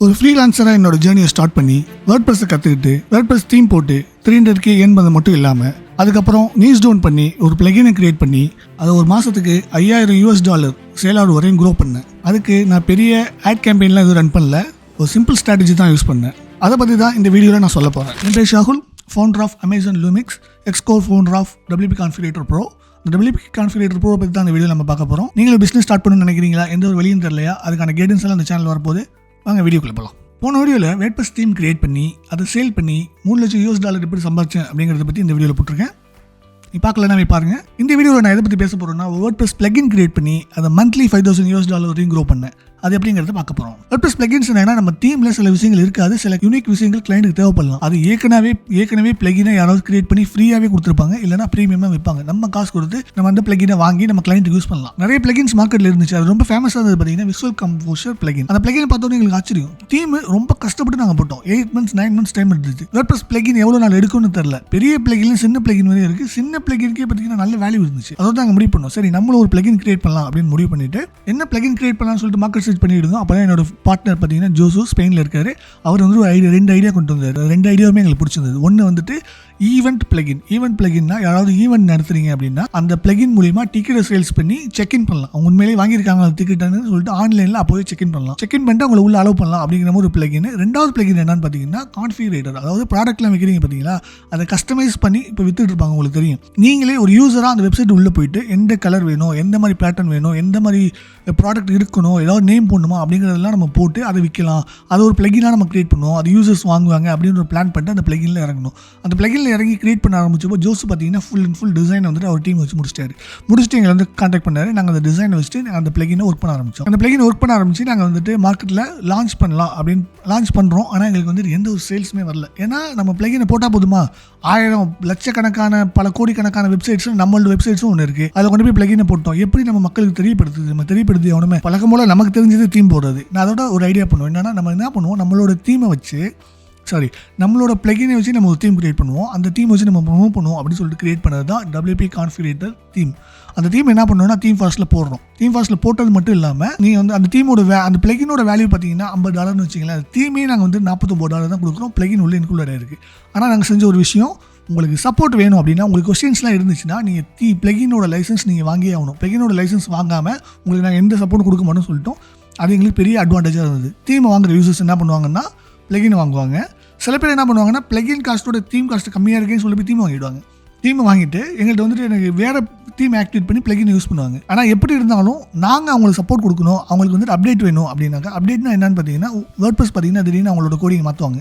ஒரு ஃப்ரீலான்சராக என்னோட ஜேர்னியை ஸ்டார்ட் பண்ணி வேர்ட்பிரஸை கற்றுக்கிட்டு வேர்ட்பிரஸ் தீம் போட்டு 300K ஏர்ன் பண்ணது மட்டும் இல்லாமல் அதுக்கப்புறம் நியூஸ் டவுன் பண்ணி ஒரு பிளகினை கிரியேட் பண்ணி அதை ஒரு மாதத்துக்கு $5000 சேல் ஆர்டர் வரையும் க்ரோ பண்ணேன். அதுக்கு நான் பெரிய ஆட் கேம்பெயின்லாம் எதுவும் ரன் பண்ணல, ஒரு சிம்பிள் ஸ்ட்ராட்டஜி தான் யூஸ் பண்ணேன். அதை பற்றி தான் இந்த வீடியோவில் நான் சொல்ல போகிறேன். என் பேர் Shahul, founder of Amazon Lumix, எக்ஸ்கோர் founder of WP configurator pro. இந்த WP கான்ஃபிகரேட்டர் ப்ரோ பற்றி தான் இந்த வீடியோ நம்ம பார்க்க போகிறோம். நீங்களும் பிஸ்னஸ் ஸ்டார்ட் பண்ணணும்னு நினைக்கிறீங்களா? எந்த ஒரு வழியும் தெரியலையா? அதுக்கான கைடன்ஸ் எல்லாம் இந்த சேனல் வரப்போது. வாங்க வீடியோக்குள்ள போகலாம். போன வீடியோவில் வேர்ட்பிரஸ் தீம் கிரியேட் பண்ணி அதை சேல் பண்ணி $3,00,000 எப்படி சம்பாதிச்சேன் அப்படிங்கிறத பற்றி இந்த வீடியோவில் போட்டிருக்கேன். நீ பார்க்கலன்னா பாருங்கள். இந்த வீடியோவில் நான் எதை பற்றி பேச போகிறேன்னா, வேர்ட்பிரஸ் பிளகின் கிரியேட் பண்ணி அதை மந்த்லி $5,000 வரையும் க்ரோ பண்ணேன். அது எப்படிங்கிறத பார்க்க போகிறோம். வேர்ட்பிரஸ் பிளகின்ஸ் என்னன்னா, நம்ம தீமில் சில விஷயங்கள் இருக்காது, சில யூனிக் விஷயங்கள் கிளைண்ட்டுக்கு தேவைப்படலாம். அது ஏற்கனவே பிளகினை யாராவது கிரியேட் பண்ணி ஃப்ரீயாகவே கொடுத்துருப்பாங்க, இல்லைனா ப்ரீமியமாக வைப்பாங்க. நம்ம காசு கொடுத்து நம்ம அந்த பிளகினை வாங்கி நம்ம கிளைண்ட்டுக்கு யூஸ் பண்ணலாம். நிறைய பிளகின்ஸ் மார்க்கெட்டில் இருந்துச்சு. அது ரொம்ப ஃபேமஸாக இருந்தது பார்த்தீங்கன்னா விஷுவல் கம்போசர் பிளகின். அந்த பிளகினை பார்த்தோன்னே எங்களுக்கு ஆச்சரியம். தீம் ரொம்ப கஷ்டப்பட்டு நாங்கள் போட்டோம். 8 months 9 months டைம் எடுத்துச்சு. வேர்ட்பிரஸ் பிளகின் எவ்வளோ நாள் எடுக்கும்னு தெரியல. பெரிய பிளகின் சின்ன பிளகின் வரையும் இருக்குது. சின்ன பிளகின்கே பார்த்தீங்கன்னா நல்ல வேல்யூ இருந்துச்சு. அதாவது நாங்கள் முடிவு பண்ணோம், சரி நம்மளும் ஒரு பிளகின் கிரியேட் பண்ணலாம் அப்படின்னு முடிவு பண்ணிட்டு என்ன பிளகின் கிரியேட் பண்ணலாம்னு சொல்லிட்டு மார்க்கெட் சர்ச் பண்ணிட்டு அப்போ என்னோட பார்ட்னர் பார்த்தீங்கன்னா ஜோசு ஸ்பெயினில் இருக்காரு. அவர் வந்து ஒரு ரெண்டு ஐடியா கொண்டு வந்தார். 2 ஐடியாவுமே எங்களுக்கு பிடிச்சிருந்தது. ஒன்று வந்துட்டு ஈவெண்ட் பிளகின்னா யாராவது ஈவெண்ட் நடத்துறீங்க அப்படின்னா அந்த பிளகின் மூலிமா டிக்கெட்டை சேல்ஸ் பண்ணி செக்இன் பண்ணலாம். அவங்க உண்மையிலேயே வாங்கியிருக்காங்க அந்த டிக்கெட்னு சொல்லிட்டு ஆன்லைனில் அப்போவே செக்இன் பண்ணலாம். செக்இன் பண்ணிட்டு அவங்களை உள்ள அலோவ் பண்ணலாம் அப்படிங்கிற ஒரு பிளகின். ரெண்டாவது பிளகின் என்னன்னு பார்த்தீங்கன்னா கான்ஃபிகரேட்டர். அதாவது ப்ராடக்ட்லாம் வைக்கிறீங்க பார்த்தீங்களா, அதை கஸ்டமைஸ் பண்ணி இப்போ வித்துட்டு இருப்பாங்க. உங்களுக்கு தெரியும், நீங்களே ஒரு யூஸராக அந்த வெப்சைட் உள்ளே போயிட்டு எந்த கலர் வேணும், எந்த மாதிரி பேட்டர்ன் வேணும், எந்த மாதிரி ப்ராடக்ட் இருக்கணும், ஏதாவது நேம் போடணுமா அப்படிங்கிறதெல்லாம் நம்ம போட்டு அதை விற்கலாம். அது ஒரு பிளகினாக நம்ம கிரியேட் பண்ணுவோம். அது யூசர்ஸ் வாங்குவாங்க அப்படின்னு ஒரு பிளான் பண்ணிட்டு அந்த பிளகினில் இறங்கணும். அந்த பிளகினில் இறங்கி கிரியேட் பண்ண ஆரம்பிச்சப்போ ஜோஸ் பார்த்தீங்கன்னா ஃபுல் டிசைனை வந்துட்டு அவர் டீம் வச்சு முடிச்சுட்டு எங்களை வந்து கான்டாக்ட் பண்ணாரு. நாங்கள் அந்த டிசைனை வச்சுட்டு அந்த பிளகினை ஒர்க் பண்ண ஆரம்பித்தோம். அந்த பிளகினை ஒர்க் பண்ண ஆரம்பிச்சு நாங்கள் வந்துட்டு மார்க்கெட்டில் லான்ச் பண்ணலாம் அப்படின்னு லான்ச் பண்ணுறோம். ஆனால் எங்களுக்கு வந்துட்டு எந்த ஒரு சேல்ஸுமே வரல. ஏன்னா நம்ம பிளகினை போட்டால் போதுமா, 1000 லட்சக்கணக்கான பல கோடிக்கணக்கான வெப்சைட்ஸும் நம்மளோட வெப்சைட்ஸும் ஒன்று இருக்குது. அதில் கொண்டு போய் பிளகினை போட்டோம். எப்படி நம்ம மக்களுக்கு தெரியப்படுத்துது? நம்ம தெரியப்படுத்தி அவனுமே பழக்கம் போல் நமக்கு தெரிஞ்சது தீம் போடுறது. நான் அதோட ஒரு ஐடியா பண்ணுவோம். என்னன்னா, நம்ம என்ன பண்ணுவோம், நம்மளோட பிளகினை வச்சு நம்ம ஒரு தீம் கிரியேட் பண்ணுவோம். அந்த தீம் வச்சு நம்ம ப்ரொமோட் பண்ணுவோம் அப்படின்னு சொல்லிட்டு கிரியேட் பண்ணது தான் WP கான்ஃபிகரேட்டர் தீம். அந்த தீம் என்ன பண்ணுவோம்னா, தீம் ஃபாஸ்ட்டில் போடுறோம். தீம் ஃபாஸ்ட்டில் போட்டது மட்டும் இல்லாமல் நீங்கள் வந்து அந்த தீமோட அந்த பிளகினோட வேல்யூ பார்த்தீங்கன்னா $50 வச்சிங்களேன். அந்த தீமே நாங்கள் வந்து $49 தான் கொடுக்குறோம். பிளகின் உள்ள இன்க்ளூட் இருக்குது. ஆனால் நாங்கள் செஞ்ச ஒரு விஷயம், உங்களுக்கு சப்போர்ட் வேணும் அப்படின்னா, உங்களுக்கு கொஸ்டின்ஸ்லாம் இருந்துச்சுன்னா நீங்கள் பிளகினோட லைசன்ஸ் நீங்கள் வாங்கியே ஆகணும். பிளகினோட லைசன்ஸ் வாங்காமல் உங்களுக்கு நாங்கள் எந்த சப்போர்ட் கொடுக்க மாட்டோம்னு சொல்லிட்டோம். அது எங்களுக்கு பெரிய அட்வான்டேஜாக இருந்தது. தீமை வாங்குற யூசர்ஸ் என்ன பண்ணுவாங்கன்னா, பிளகின் வாங்குவாங்க. சில பேர் என்ன பண்ணுவாங்கன்னா, பிளகின் காஸ்ட்டோட தீம் காஸ்ட் கம்மியாக இருக்குன்னு சொல்லி போய் தீம் வாங்கிடுவாங்க. தீமை வாங்கிட்டு எங்கள்கிட்ட வந்துட்டு எனக்கு வேறு தீம் ஆக்டிவேட் பண்ணி பிளகின் யூஸ் பண்ணுவாங்க. ஆனால் எப்படி இருந்தாலும் நாங்கள் அவங்களுக்கு சப்போர்ட் கொடுக்கணும். அவங்களுக்கு வந்துட்டு அப்டேட் வேணும் அப்படின்னாக்கா, அப்டேட்னா என்னன்னு பார்த்தீங்கன்னா, வேர்ட்பிரஸ் பார்த்தீங்கன்னா திடீர்னு அவங்களோட கோடிங் மாற்றுவாங்க.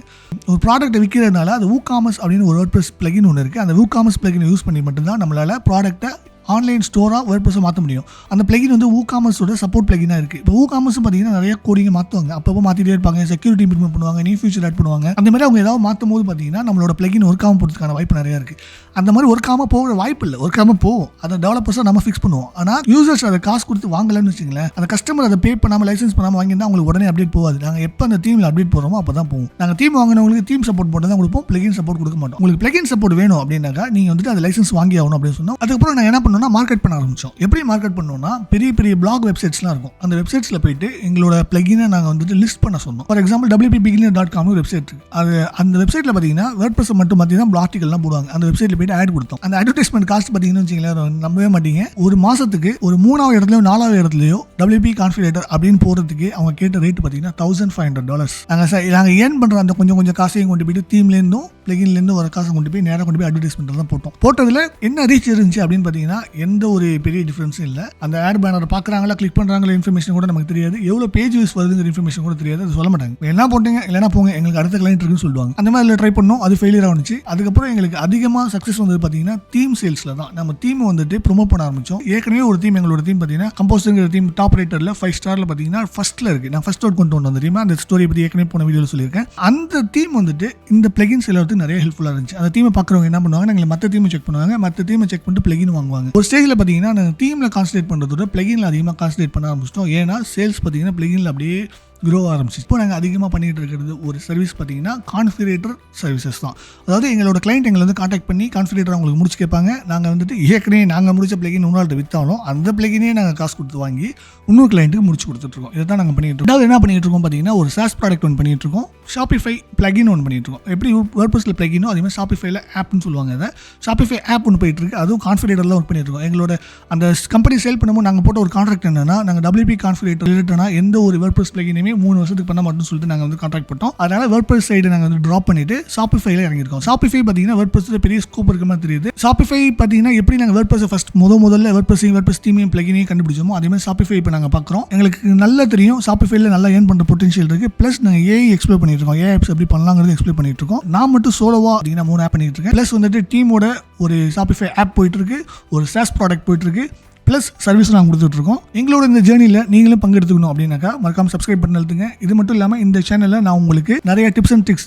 ஒரு ப்ராடக்ட்டை விற்கிறதுனால அது WooCommerce அப்படின்னு ஒரு வேர்ட்பிரஸ் பிளகின் ஒன்று இருக்குது. அந்த WooCommerce பிளகினை யூஸ் பண்ணி மட்டும்தான் நம்மளால் ப்ராடக்ட்டை ஆன்லைன் ஸ்டோராக வேர்ட்பிரஸை மாற்ற முடியும். அந்த பிளகின் வந்து WooCommerceோட சப்போர்ட் பிளகினாக இருக்குது. இப்போ WooCommerce பார்த்தீங்கன்னா நிறைய கோடிங்கை மாற்றுவாங்க. அப்பப்போ மாற்றிட்டே இருப்பாங்க. செக்யூரிட்டி இம்ப்ளிமெண்ட் பண்ணுவாங்க, நியூ ஃபீச்சர் ஆட் பண்ணுவாங்க. அந்த மாதிரி அவங்க ஏதாவது மாற்றும் போது பார்த்தீங்கன்னா நம்மளோட பிளகின் ஒர்க் ஆகாமல் போகிறதுக்கான வாய்ப்பு நிறையா இருக்குது. அந்த மாதிரி ஒர்க் ஆகாமல் போகிற வாய்ப்பு இல்லை, ஒர்க் ஆகாமல் போகும். அதை டெவலப்பர்ஸாக நம்ம ஃபிக்ஸ் பண்ணுவோம். ஆனால் யூசர்ஸ் அதை காசு கொடுத்து வாங்கலன்னு வச்சுங்களேன், அந்த கஸ்டமர் அதை பே பண்ணாமல் லைசன்ஸ் பண்ணாமல் வாங்கியிருந்தால் அவங்களுக்கு உடனே அப்டேட் போகாது. நாங்கள் எப்போ அந்த தீமில் அப்டேட் போகிறோமோ அப்போ தான் போகும். நாங்கள் தீம் வாங்கினவங்களுக்கு தீம் சப்போர்ட் போட்டு தான் கொடுப்போம், பிளகின் சப்போர்ட் கொடுக்க மாட்டோம். உங்களுக்கு பிளகின் சப்போர்ட் வேணும் அப்படின்னாக்கா நீங்கள் வந்துட்டு அதை லைசன்ஸ் வாங்கி ஆகணும் அப்படின்னு சொன்னோம். அதுக்கப்புறம் நான் என்ன பண்ணோம்னா, மார்க்கெட் பண்ண ஆரம்பிச்சோம். எப்படி மார்க்கெட் பண்ணோம்னா, பெரிய பிளாக் வெப்சைட்ஸ்லாம் இருக்கும். அந்த வெப்சைட்ஸில் போயிட்டு எங்களோட பிளகினை நாங்கள் வந்துட்டு லிஸ்ட் பண்ண சொன்னோம். ஃபார் எக்ஸாம்பிள் WPBeginner.com ஒரு வெப்சைட் இருக்குது. அது அந்த வெப்சைட்டில் பார்த்தீங்கன்னா வேர்ட்பிரஸ் மட்டும் பார்த்தீங்கன்னா ஆர்டிகல்லாம் போடுவாங்க. அந்த வெப்சைட்டில் போயிட்டு ஆட் கொடுத்தோம். அந்த அட்வர்டைஸ்மெண்ட் காஸ்ட் பார்த்தீங்கன்னு வச்சுங்களேன், நம்பவே மாட்டீங்க, ஒரு மாதத்துக்கு ஒரு 3வது இடத்துலையோ 4வது இடத்துலையோ WP கான்ஃபிகரேட்டர் அப்படின்னு போகிறதுக்கு அவங்க கேட்ட ரேட் பார்த்தீங்கன்னா $1,500. நாங்கள் ஏர்ன் பண்ணுற அந்த கொஞ்சம் காசையும் கொண்டு போயிட்டு தீம்லேருந்தும் பிளகின்லேருந்து ஒரு காசை கொண்டு போய் நேராக கொண்டு போய் அட்வர்டைஸ்மெண்ட் தான் போட்டோம். போட்டதில் என்ன ரீச் இருந்துச்சு அப்படின்னு பார்த்தீங்கன்னா எந்த ஒரு பெரிய டிஃப்ரென்ஸும் இல்லை. அந்த ஆட் பேனர் பார்க்குறாங்களா, கிளிக் பண்ணுறாங்களா, இன்ஃபர்மேஷன் கூட நமக்கு தெரியாது. எவ்வளோ பேஜ் யூஸ் வருதுங்கிற இன்ஃபர்மேஷன் கூட தெரியாது. அது சொல்ல மாட்டாங்க. என்ன போட்டீங்க இல்லைனா போங்க, எங்களுக்கு அடுத்த கிளைண்ட் இருக்குன்னு சொல்லுவாங்க. அந்த மாதிரி ட்ரை பண்ணோம். அது ஃபெயிலியர் ஆனிச்சு. அதுக்கப்புறம் எங்களுக்கு அதிகமாக சக்ஸஸ் வந்தது பார்த்தீங்கன்னா தீம் சேல்ஸில் தான். நம்ம தீம் வந்துட்டு ப்ரொமோட் பண்ண ஆரம்பிச்சோம். ஏற்கனவே ஒரு தீம், எங்களோட தீம் பார்த்தீங்கன்னா கம்போஸ்ங்கிற தீம் டாப் ரேட்டரில் 5 ஸ்டாரில் பார்த்தீங்கன்னா ஃபர்ஸ்ட்டில் இருக்குது. நான் ஃபர்ஸ்ட் அவுட் கொண்டு வந்து தெரியுமா, அந்த ஸ்டோரி பற்றி ஏற்கனவே போன வீடியோவில் சொல்லியிருக்கேன். அந்த தீம் வந்துட்டு இந்த பிளகின் சேலருக்கு நிறைய ஹெல்ப்ஃபுல்லாக இருந்துச்சு. அந்த தீமை பார்க்குறவங்க என்ன பண்ணுவாங்க, நாங்கள் மற்ற தீமை செக் பண்ணுவாங்க, மற்ற தீமை செக் பண்ணிட்டு பிளகின் வாங்குவாங்க. ஒரு ஸ்டேஜில் பார்த்தீங்கன்னா நாங்கள் தீமில் கான்சன்ட்ரேட் பண்ணுறதோட பிளகினில் அதிகமாக கான்சன்ட்ரேட் பண்ண ஆரம்பிச்சிட்டோம். ஏன்னா சேல்ஸ் பார்த்தீங்கன்னா பிளகினில் அப்படியே க்ரோ ஆரம்பிச்சு. இப்போ நாங்கள் அதிகமாக பண்ணிட்டு இருக்கிறது ஒரு சர்வீஸ் பார்த்தீங்கன்னா கான்ஃபிகரேட்டர் சர்வீசஸ் தான். அதாவது எங்களோட கிளைண்ட் எங்களை வந்து காண்டாக்ட் பண்ணி கான்ஃபிகரேட்டர் அவங்களுக்கு முடிச்சு கேட்பாங்க. நாங்கள் வந்துட்டு ஏற்கனவே நாங்கள் முடிச்ச பிளகின் இன்னொரு விற்றாலும் அந்த பிளகினே நாங்கள் காசு கொடுத்து வாங்கி இன்னொரு கிளைண்ட்டுக்கு முடிச்சு கொடுத்துட்ருக்கோம். இதை தான் நாங்கள் பண்ணிட்டு இருக்கோம். அதாவது என்ன பண்ணிட்டு இருக்கோம் பார்த்தீங்கன்னா, ஒரு SaaS ப்ராடக்ட் ஒன்று பண்ணிட்டு இருக்கோம், ஷாப்பிஃபை பிளகின் ஒன்று பண்ணிட்டு இருக்கோம். எப்படி வேர்ட்பிரஸில் பிளகினோ அதே மாதிரி ஷாப்பிஃபைல ஆப்னு சொல்லுவாங்க. அதை ஷாப்பிஃபை ஆப் ஒன்று போயிட்டு இருக்கு, அதுவும் கான்ஃபிகரேட்டர்லாம் ஒர்க் பண்ணிட்டு இருக்கோம். எங்களோட அந்த கம்பெனி சேல் பண்ணும்போது நாங்கள் போட்ட ஒரு கான்ட்ராக்ட் என்னன்னா, நாங்கள் WP கான்ஃபிகரேட்டர் ரிலேட்டடாக எந்த ஒரு வேர்ட்பிரஸ் பிளகினுமே 3 வருஷத்துக்கு பண்ண மாட்டோம்னு சொல்லிட்டு நாங்கள் வந்து கான்ட்ராக்ட் போட்டோம். அதனால வேர்ட்பிரஸ் சைடு நாங்கள் வந்து ட்ராப் பண்ணிட்டு ஷாப்பிஃபைல இறங்கியிருக்கோம். ஷாப்பிஃபை பார்த்தீங்கன்னா வேர்ட்பிரஸ்ல பெரிய ஸ்கோப் இருக்க மாதிரி தெரியுது. ஷாப்பிஃபை பார்த்தீங்கன்னா எப்படி நாங்கள் வேர்ட்பிரஸ் ஃபர்ஸ்ட் முதல்ல வேர்ட்பிரஸ் தீமையும் பிளகினையும் கண்டுபிடிச்சோமோ அதே மாதிரி ஷாப்பிஃபை இப்போ நாங்கள் பார்க்குறோம். எங்களுக்கு நல்லா தெரியும் ஷாப்பிஃபைல நல்லா ஏர்ன் பண்ணுற பொட்டன்ஷியல் இருக்கு. ப்ளஸ் நாங்கள் ஏஐ எக்ஸ்ப்ளோர் பண்ணிட்டு இருக்கோம், ஏஐ ஆப்ஸ் எப்படி பண்ணலாங்கிறது எக்ஸ்ப்ளோர் பண்ணிட்டு இருக்கோம். நான் மட்டும் சோலோவா பார்த்தீங்கன்னா 3 ஆப் பண்ணிட்டு இருக்கேன். ப்ளஸ் வந்துட்டு டீமோட ஒரு ஷாப்பிஃபை ஆப் போயிட்டு இருக்கு, ஒரு SaaS ப்ராடக்ட் போயிட்டு இருக்கு, ப்ளஸ் சர்வீஸ் நாங்கள் கொடுத்துட்டு இருக்கோம். எங்களோட இந்த ஜேர்னியில் நீங்களும் பங்கெடுத்துக்கணும் அப்படின்னாக்கா மறக்காம சப்ஸ்கிரைப் பண்ணி எழுதுங்க. இது மட்டும் இல்லாமல் இந்த சேனலில் நான் உங்களுக்கு நிறைய டிப்ஸ் அண்ட் ட்ரிக்ஸ்,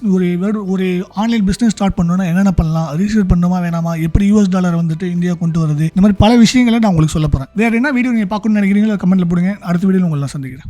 ஒரு ஆன்லைன் பிஸ்னஸ் ஸ்டார்ட் பண்ணணும்னா என்னென்ன பண்ணலாம், ரிஜிஸ்டர் பண்ணணுமா வேணாமா, எப்படி $US வந்துட்டு இந்தியா கொண்டு வருது, இந்த மாதிரி பல விஷயங்களை நான் உங்களுக்கு சொல்ல போகிறேன். வேறு என்ன வீடியோ நீங்கள் பார்க்கணும்னு நினைக்கிறீங்களோ கமெண்ட்டில் போடுங்க. அடுத்த வீடியோவில் உங்களை நான் சந்திக்கிறேன்.